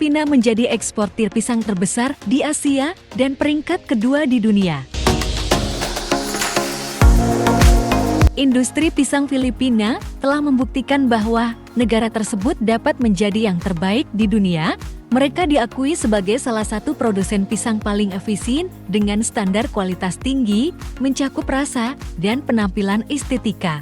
Filipina menjadi eksportir pisang terbesar di Asia dan peringkat kedua di dunia. Industri pisang Filipina telah membuktikan bahwa negara tersebut dapat menjadi yang terbaik di dunia. Mereka diakui sebagai salah satu produsen pisang paling efisien dengan standar kualitas tinggi, mencakup rasa, dan penampilan estetika.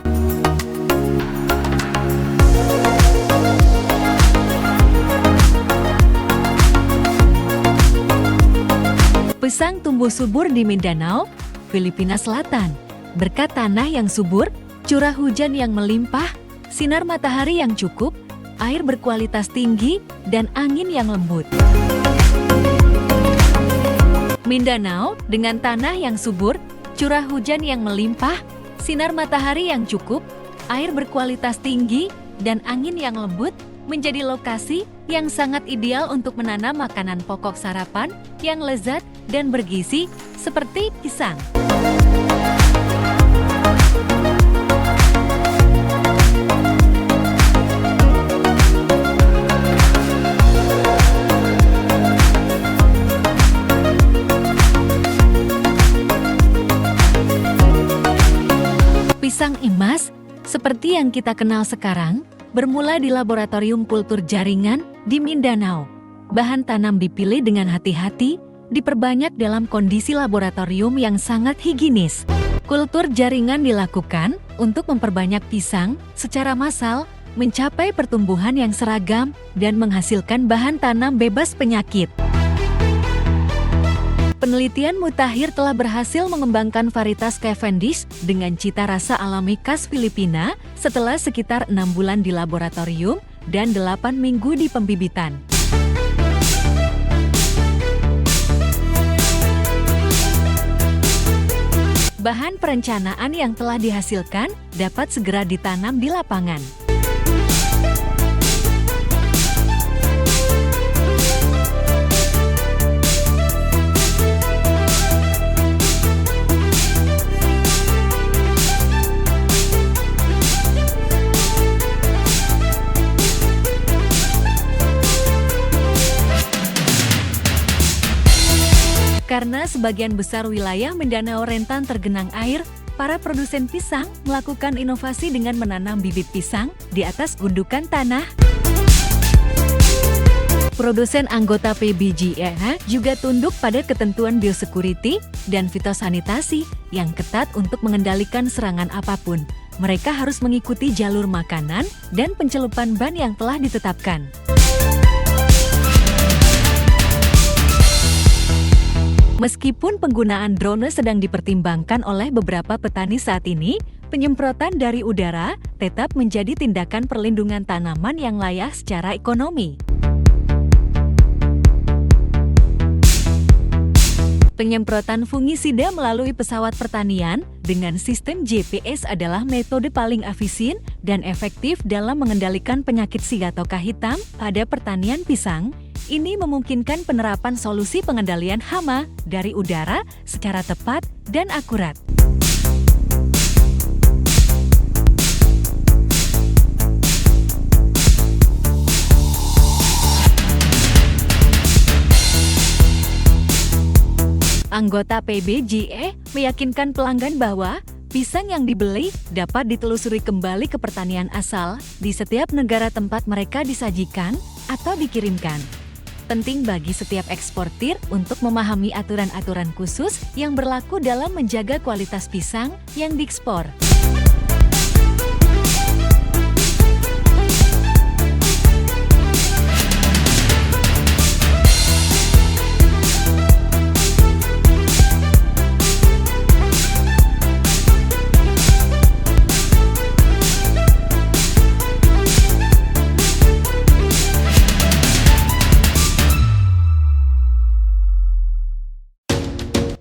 Pisang tumbuh subur di Mindanao, Filipina Selatan. Berkat tanah yang subur, curah hujan yang melimpah, sinar matahari yang cukup, air berkualitas tinggi, dan angin yang lembut. Mindanao dengan tanah yang subur, curah hujan yang melimpah, sinar matahari yang cukup, air berkualitas tinggi, dan angin yang lembut menjadi lokasi yang sangat ideal untuk menanam makanan pokok sarapan yang lezat dan bergizi seperti pisang. Pisang emas, seperti yang kita kenal sekarang, bermula di Laboratorium Kultur Jaringan di Mindanao. Bahan tanam dipilih dengan hati-hati, diperbanyak dalam kondisi laboratorium yang sangat higienis. Kultur jaringan dilakukan untuk memperbanyak pisang secara massal, mencapai pertumbuhan yang seragam, dan menghasilkan bahan tanam bebas penyakit. Penelitian mutakhir telah berhasil mengembangkan varietas Cavendish dengan cita rasa alami khas Filipina setelah sekitar 6 bulan di laboratorium dan 8 minggu di pembibitan. Bahan perencanaan yang telah dihasilkan dapat segera ditanam di lapangan. Karena sebagian besar wilayah Mindanao rentan tergenang air, para produsen pisang melakukan inovasi dengan menanam bibit pisang di atas gundukan tanah. Produsen anggota PBGE juga tunduk pada ketentuan biosecurity dan fitosanitasi yang ketat untuk mengendalikan serangan apapun. Mereka harus mengikuti jalur makanan dan pencelupan ban yang telah ditetapkan. Meskipun penggunaan drone sedang dipertimbangkan oleh beberapa petani saat ini, penyemprotan dari udara tetap menjadi tindakan perlindungan tanaman yang layak secara ekonomi. Penyemprotan fungisida melalui pesawat pertanian dengan sistem GPS adalah metode paling efisien dan efektif dalam mengendalikan penyakit sigatoka hitam pada pertanian pisang. Ini memungkinkan penerapan solusi pengendalian hama dari udara secara tepat dan akurat. Anggota PBGE meyakinkan pelanggan bahwa pisang yang dibeli dapat ditelusuri kembali ke pertanian asal di setiap negara tempat mereka disajikan atau dikirimkan. Penting bagi setiap eksportir untuk memahami aturan-aturan khusus yang berlaku dalam menjaga kualitas pisang yang diekspor.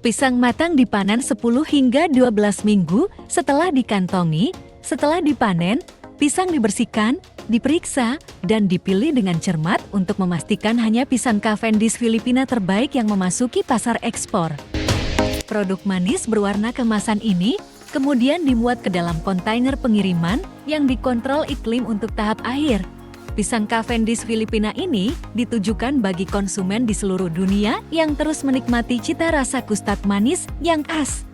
Pisang matang dipanen 10 hingga 12 minggu setelah dikantongi. Setelah dipanen, pisang dibersihkan, diperiksa, dan dipilih dengan cermat untuk memastikan hanya pisang Cavendish Filipina terbaik yang memasuki pasar ekspor. Produk manis berwarna kemasan ini kemudian dimuat ke dalam kontainer pengiriman yang dikontrol iklim untuk tahap akhir. Pisang Cavendish Filipina ini ditujukan bagi konsumen di seluruh dunia yang terus menikmati cita rasa kustad manis yang khas.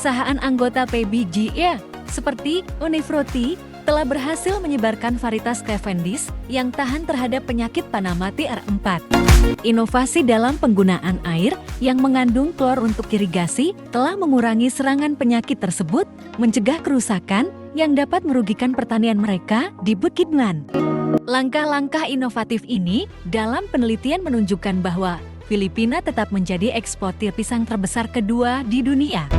Perusahaan anggota PBGE seperti Unifruti telah berhasil menyebarkan varietas Cavendish yang tahan terhadap penyakit panah mati R4. Inovasi dalam penggunaan air yang mengandung klor untuk irigasi telah mengurangi serangan penyakit tersebut, mencegah kerusakan yang dapat merugikan pertanian mereka di Bukidnon. Langkah-langkah inovatif ini dalam penelitian menunjukkan bahwa Filipina tetap menjadi eksportir pisang terbesar kedua di dunia.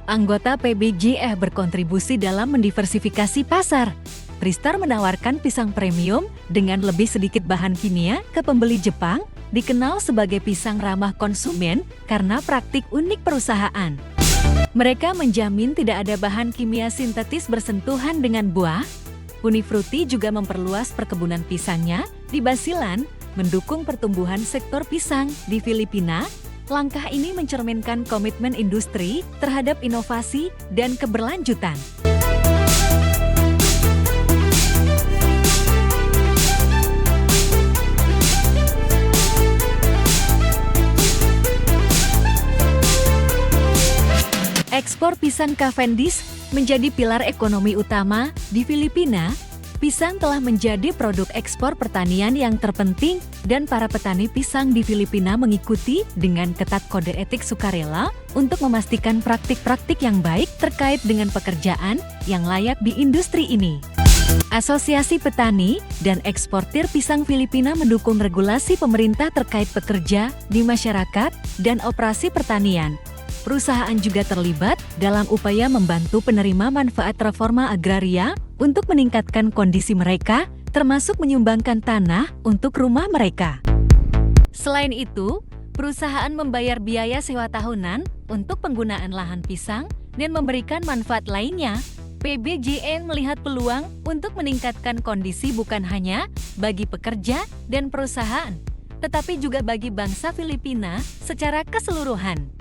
Anggota PBGE berkontribusi dalam mendiversifikasi pasar. Tristar menawarkan pisang premium dengan lebih sedikit bahan kimia ke pembeli Jepang, dikenal sebagai pisang ramah konsumen karena praktik unik perusahaan. Mereka menjamin tidak ada bahan kimia sintetis bersentuhan dengan buah. Unifruti juga memperluas perkebunan pisangnya di Basilan, mendukung pertumbuhan sektor pisang di Filipina. Langkah ini mencerminkan komitmen industri terhadap inovasi dan keberlanjutan. Ekspor pisang Cavendish menjadi pilar ekonomi utama di Filipina. Pisang telah menjadi produk ekspor pertanian yang terpenting dan para petani pisang di Filipina mengikuti dengan ketat kode etik sukarela untuk memastikan praktik-praktik yang baik terkait dengan pekerjaan yang layak di industri ini. Asosiasi Petani dan Eksportir Pisang Filipina mendukung regulasi pemerintah terkait pekerja di masyarakat dan operasi pertanian. Perusahaan juga terlibat dalam upaya membantu penerima manfaat reforma agraria untuk meningkatkan kondisi mereka, termasuk menyumbangkan tanah untuk rumah mereka. Selain itu, perusahaan membayar biaya sewa tahunan untuk penggunaan lahan pisang dan memberikan manfaat lainnya. PBGN melihat peluang untuk meningkatkan kondisi bukan hanya bagi pekerja dan perusahaan, tetapi juga bagi bangsa Filipina secara keseluruhan.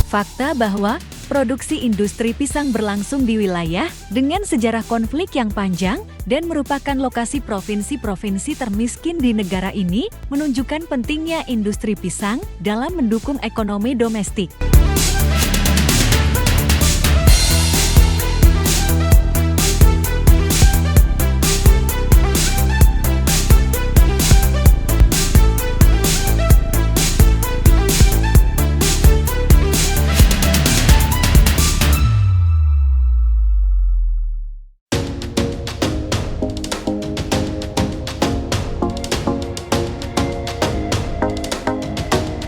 Fakta bahwa produksi industri pisang berlangsung di wilayah dengan sejarah konflik yang panjang dan merupakan lokasi provinsi-provinsi termiskin di negara ini menunjukkan pentingnya industri pisang dalam mendukung ekonomi domestik.